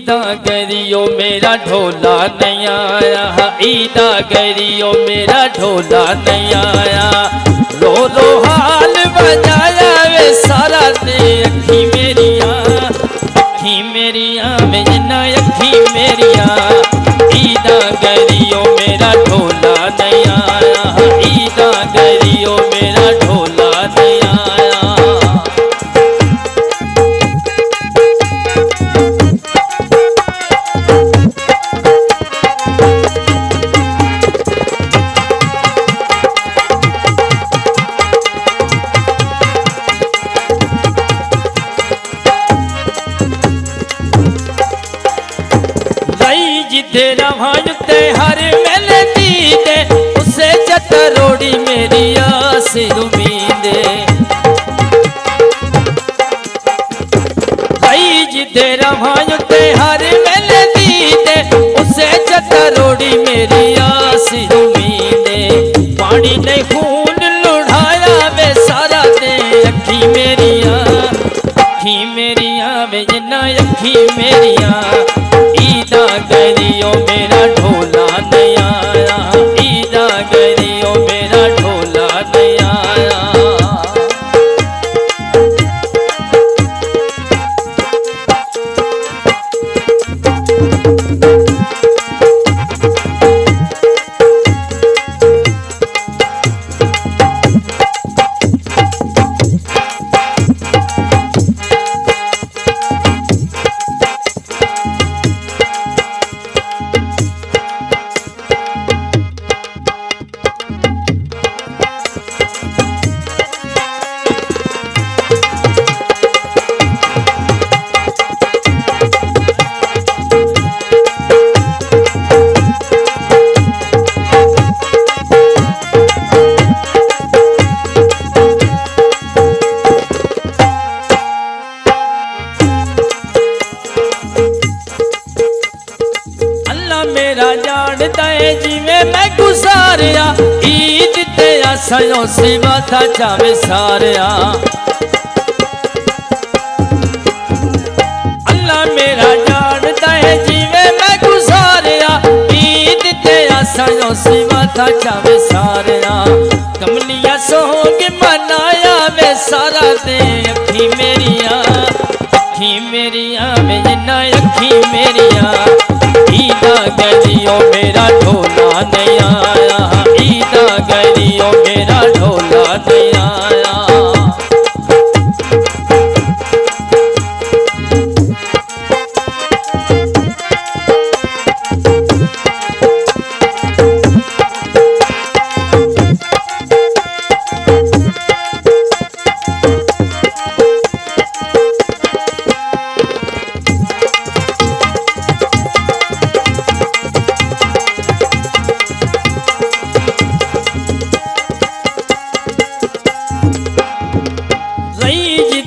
ईदा गरियो मेरा ढोला नहीं आया, ईदा गरियो मेरा ढोला नहीं आया। रो रो हाल बजाया वे सारा दे अखी मेरिया में जना अखी मेरिया। ईदा गरियो मेरा ढोला नहीं आया, ईदा गरियो मेरा ढोला नहीं आया। तेरा भाजते हर मेले दीदे उसे चतरोड़ी मेरी आस उम्मीदे। भाई जी तेरा भाजते हर मेले दीदे उसे चतरोड़ी मेरी आस उम्मीदे। पानी ने खून लुढ़ाया वे सारा दे अखी मेरिया वे जना अखी मेरिया। ईदा गरियो मेरा ढोला नहीं आया, ईदा गरियो मेरा ढोला नहीं आया। मेरा जानता है जिਵੇਂ मैं गुजारिया ईद ते आसयों सिवा था जावे सारिया। अल्लाह मेरा जानता है जिਵੇਂ मैं गुजारिया ईद ते आसयों सिवा था जावे सारिया। कमलिया सोग मनाया वे सारा दे अखी मेरिया वे जना अखी मेरिया। ईदा गरियो मेरा ढोला नहीं आया, ईदा गरियो मेरा ढोला नहीं आया।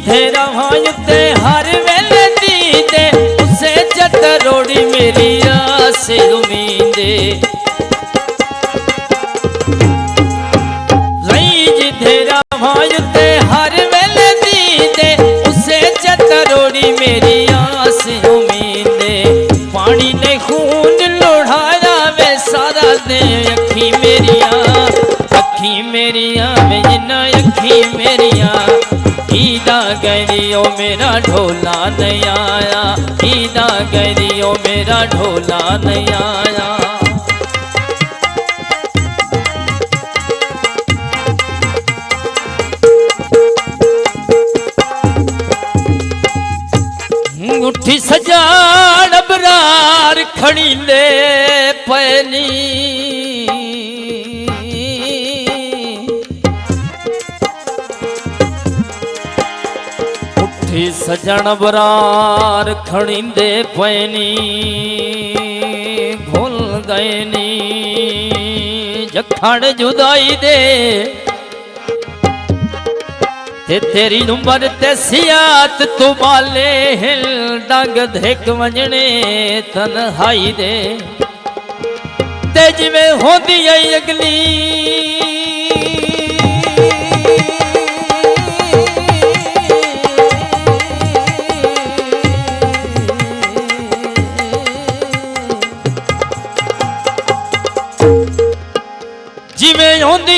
तेरा भाजते हर वेले दीदे उसे चतरोड़ी मेरी आस उम्मीदे। रईज तेरा भाजते हर वेले दीदे उसे चतरोड़ी मेरी आस उम्मीदे। पानी ने खून लुढ़ाया वे सारा दे अखी मेरिया वे जना अखी मेरिया। ईदा गरियो मेरा ढोला नहीं आया, ईदा गरियो मेरा ढोला नहीं आया। उठी सजान बरार खड़ी ले पैनी सजन बरार खड़ींदे पैनी घुल गए नी जखड़ जुदाई दे। ते तेरी उम्र ते सियात तू बाले हिल डंग धिक वंजने तन्हाई दे। ते जिवें होंदी आई अगली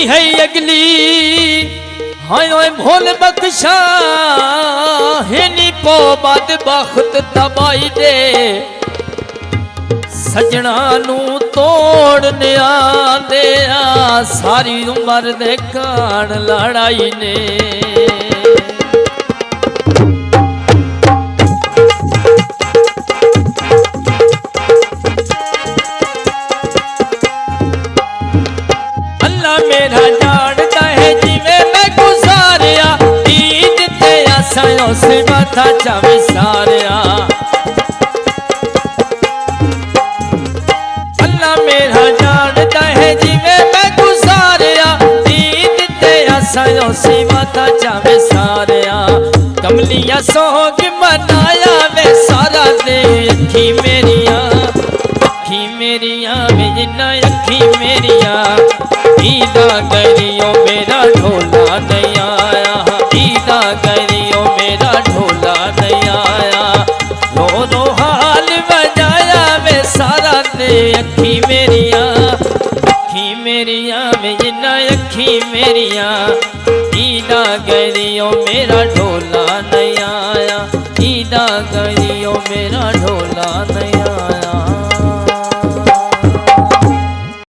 है अगली हाय ओए भोल बख्शा है नी पो बद बख्त तबाई दे सजना नू तोड़ने आंदे आ सारी उम्र दे कान लड़ाई ने अल्लाह मेरा जानता है जिवे मैं गुजारिया ईद ते आसायों से माथा चावे सारिया अल्लाह मेरा जानता है जिवे मैं गुजारिया ईद ते आसायों से माथा चावे सारिया कमलिया सोग मनाया वे सारा दे अखी मेरिया वे जिन्ना अखी मेरिया ईदा करियो मेरा ढोला नहीं आया ईदा करियो मेरा ढोला नहीं आया रो रो हाल बजाया वे सारा दे अखी मेरिया वे जिन्ना अखी मेरिया ईदा करियो मेरा ढोला नहीं आया ईदा करियो मेरा ढोला नहीं